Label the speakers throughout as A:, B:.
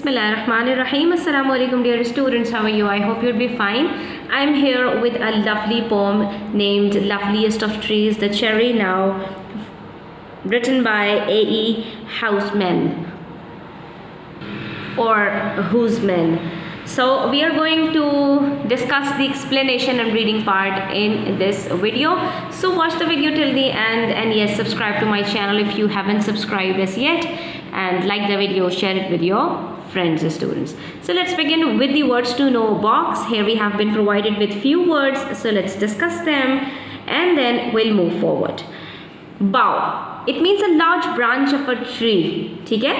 A: Bismillahirrahmanirrahim. Assalamu alaikum dear students, how are you? I hope you'll be fine. I'm here with a lovely poem named Loveliest of Trees, the Cherry Now, written by A.E. Housman or Housman. So we are going to discuss the explanation and reading part in this video. So watch the video till the end, and yes, subscribe to my channel if you haven't subscribed as yet, and like the video, share it with your friends and students. So let's begin with the words to know box. Here we have been provided with few words, so let's discuss them and then we'll move forward. Bough, it means a large branch of a tree. ठीक है,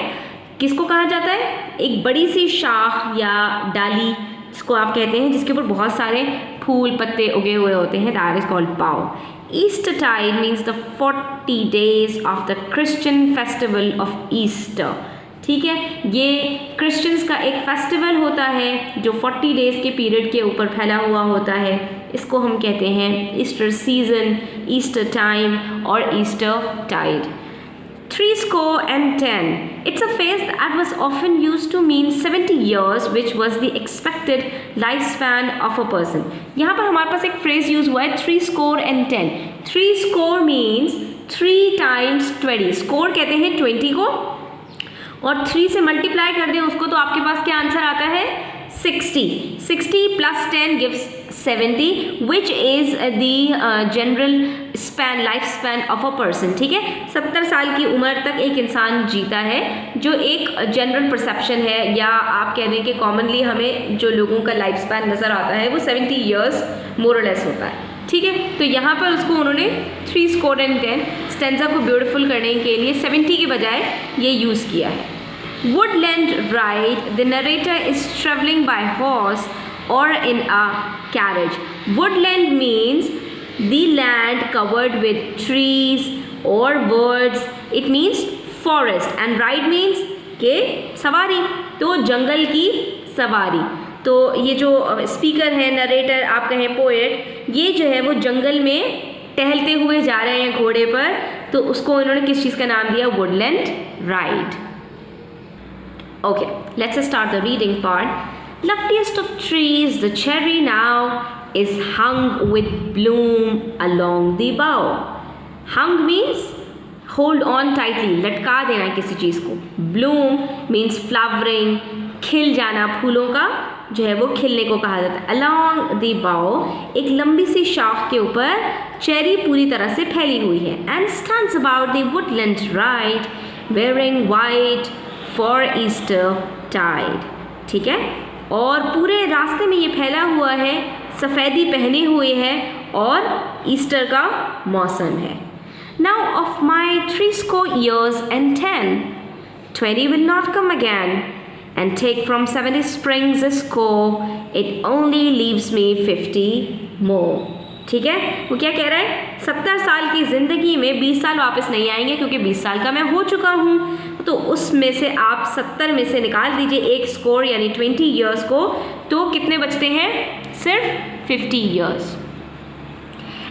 A: किसको कहा जाता है? एक बड़ी सी शाख या डाली जिसको आप कहते हैं, जिसके ऊपर बहुत सारे फूल पत्ते उगे हुए होते हैं, that is called bough. Eastertide means the 40 days of the Christian festival of Easter. ठीक है, ये क्रिश्चियंस का एक फेस्टिवल होता है जो 40 डेज के पीरियड के ऊपर फैला हुआ होता है. इसको हम कहते हैं ईस्टर सीजन, ईस्टर टाइम और Easter Tide. 70 It's a phrase that was often used to mean 70 years, which was the expected lifespan of a person. यहाँ पर हमारे पास एक phrase use हुआ है 70. 3 means 3 times 20. Score कहते हैं 20 को, और 3 से मल्टीप्लाई कर दें उसको, तो आपके पास क्या आंसर आता है? 60. 60 plus 10 gives 70, which is the general span, life span of a person. ठीक है, 70 साल की उम्र तक एक इंसान जीता है, जो एक जनरल परसेप्शन है, या आप कह दें कि कॉमनली हमें जो लोगों का लाइफ स्पैन नज़र आता है वो 70 ईयर्स मोर और लेस होता है. ठीक है, तो यहाँ पर उसको उन्होंने 3 स्टेंजा को ब्यूटीफुल करने के लिए 70 के बजाय ये यूज़ किया है. Woodland ride, the narrator is traveling by horse or in a carriage. Woodland means the land covered with trees or woods. It means forest, and ride means के सवारी, तो जंगल की सवारी. तो ये जो स्पीकर है, नरेटर, आप कहें पोएट, ये जो है वो जंगल में टहलते हुए जा रहे हैं घोड़े पर, तो उसको इन्होंने किस चीज़ का नाम दिया? Woodland ride. Okay, let's start the reading part. Loveliest of trees, the cherry now is hung with bloom along the bough. Hung means hold on tightly, लटका देना किसी चीज़ को. Bloom means flowering, खिल जाना, फूलों का जो है वो खिलने को कहा जाता है. Along the bough, एक लंबी सी शाख के ऊपर चेरी पूरी तरह से फैली हुई है. And stands about the woodland ride, wearing white for Easter tide. ठीक है, और पूरे रास्ते में ये फैला हुआ है, सफ़ेदी पहनी हुई है और ईस्टर का मौसम है. Now of my 70 years and 20 will not come again, and take from 70 springs a score, it only leaves me 50 more. ठीक है, वो क्या कह रहा है? 70 साल की ज़िंदगी में 20 साल वापस नहीं आएंगे, क्योंकि 20 साल का मैं हो चुका हूँ. तो उसमें से आप 70 में से निकाल दीजिए एक स्कोर यानी 20 ईयर्स को, तो कितने बचते हैं? सिर्फ 50 years.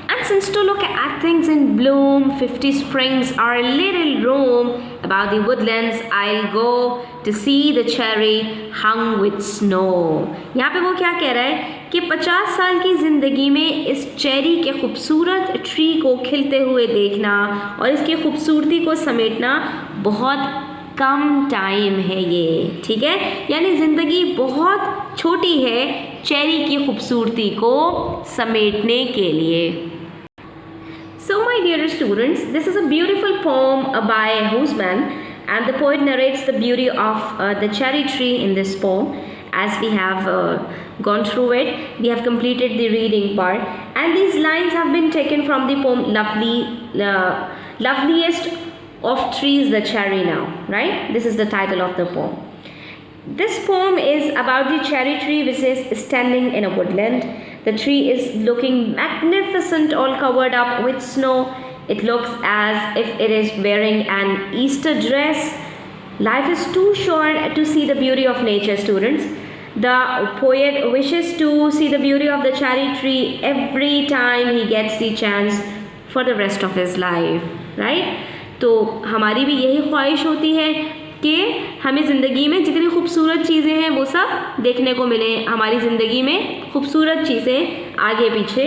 A: And since to look at things in bloom, 50 springs are a little room about the woodlands, I'll go to see the cherry hung with snow. यहाँ पे वो क्या कह रहा है कि 50 साल की ज़िंदगी में इस चेरी के खूबसूरत ट्री को खिलते हुए देखना और इसकी खूबसूरती को समेटना बहुत कम टाइम है ये. ठीक है, यानी ज़िंदगी बहुत छोटी है चेरी की खूबसूरती को समेटने के लिए. So my dear students, this is a beautiful poem by Housman, and the poet narrates the beauty of the cherry tree in this poem. As we have gone through it, we have completed the reading part, and these lines have been taken from the poem Loveliest of Trees, the Cherry Now, right? This is the title of the poem. This poem is about the cherry tree which is standing in a woodland. The tree is looking magnificent, all covered up with snow. It looks as if it is wearing an Easter dress. Life is too short to see the beauty of nature, students. The poet wishes to see the beauty of the cherry tree every time he gets the chance for the rest of his life, right? तो हमारी भी यही ख्वाहिश होती है कि हमें ज़िंदगी में जितनी खूबसूरत चीज़ें हैं वो सब देखने को मिलें, हमारी ज़िंदगी में खूबसूरत चीज़ें आगे पीछे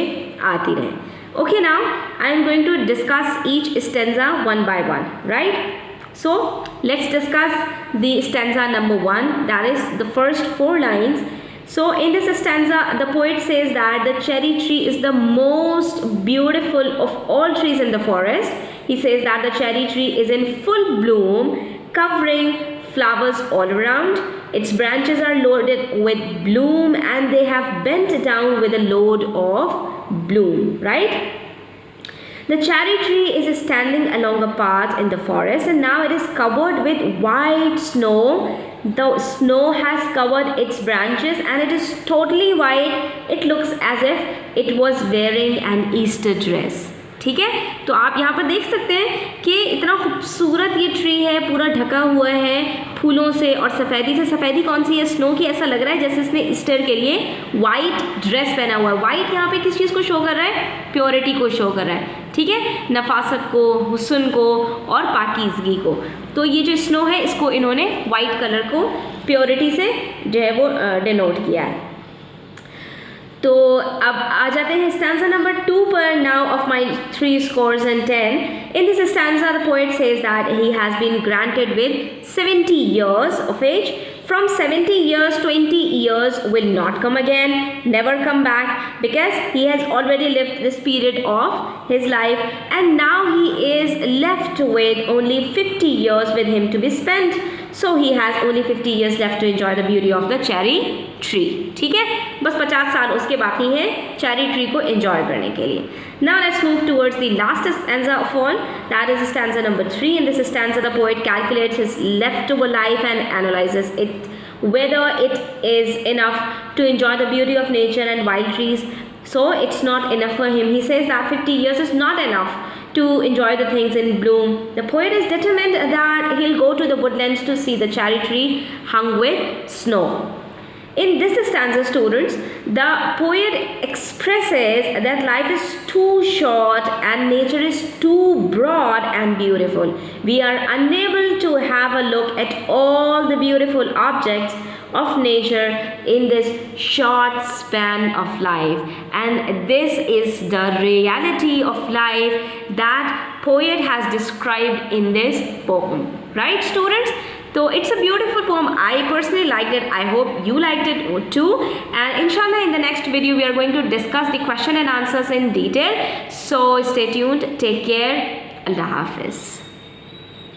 A: आती रहें. Okay, now I am going to discuss each stanza one by one, right? So let's discuss the stanza number 1, that is the first 4 lines. So in this stanza, the poet says that the cherry tree is the most beautiful of all trees in the forest. He says that the cherry tree is in full bloom, covering flowers all around. Its branches are loaded with bloom and they have bent down with a load of bloom, right? The cherry tree is standing along a path in the forest and now it is covered with white snow. The snow has covered its branches and it is totally white. It looks as if it was wearing an Easter dress. ठीक है, तो आप यहाँ पर देख सकते हैं कि इतना खूबसूरत ये ट्री है, पूरा ढका हुआ है फूलों से और सफ़ेदी से. सफ़ेदी कौन सी है? स्नो की. ऐसा लग रहा है जैसे इसने ईस्टर के लिए वाइट ड्रेस पहना हुआ है. वाइट यहाँ पे किस चीज़ को शो कर रहा है? प्योरिटी को शो कर रहा है. ठीक है, नफासत को, हुस्न को और पाकीज़गी को. तो ये जो स्नो है इसको इन्होंने वाइट कलर को प्योरिटी से जो है वो डिनोट किया है. तो अब आ जाते हैं स्टैंजा नंबर 2 पर. Now of my 3 scores and 10. In this stanza, the poet says that he has been granted with 70 years of age. From 70 years, 20 years will not come again, never come back, because he has already lived this period of his life and now he is left with only 50 years with him to be spent. So he has only 50 years left to enjoy the beauty of the cherry tree. ठीक है, बस 50 साल उसके बाकी हैं cherry tree को enjoy करने के लिए. Now let's move towards the last stanza of all, that is stanza number 3. In this stanza, the poet calculates his leftover life and analyzes it, whether it is enough to enjoy the beauty of nature and wild trees. So it's not enough for him. He says that 50 years is not enough to enjoy the things in bloom. The poet is determined that he'll go to the woodlands to see the cherry tree hung with snow. In this stanza, students, the poet expresses that life is too short and nature is too broad and beautiful. We are unable to have a look at all the beautiful objects of nature in this short span of life, and this is the reality of life that poet has described in this poem, right students? So it's a beautiful poem. I personally liked it. I hope you liked it too, and inshallah in the next video we are going to discuss the question and answers in detail. So stay tuned, take care, Allah Hafiz.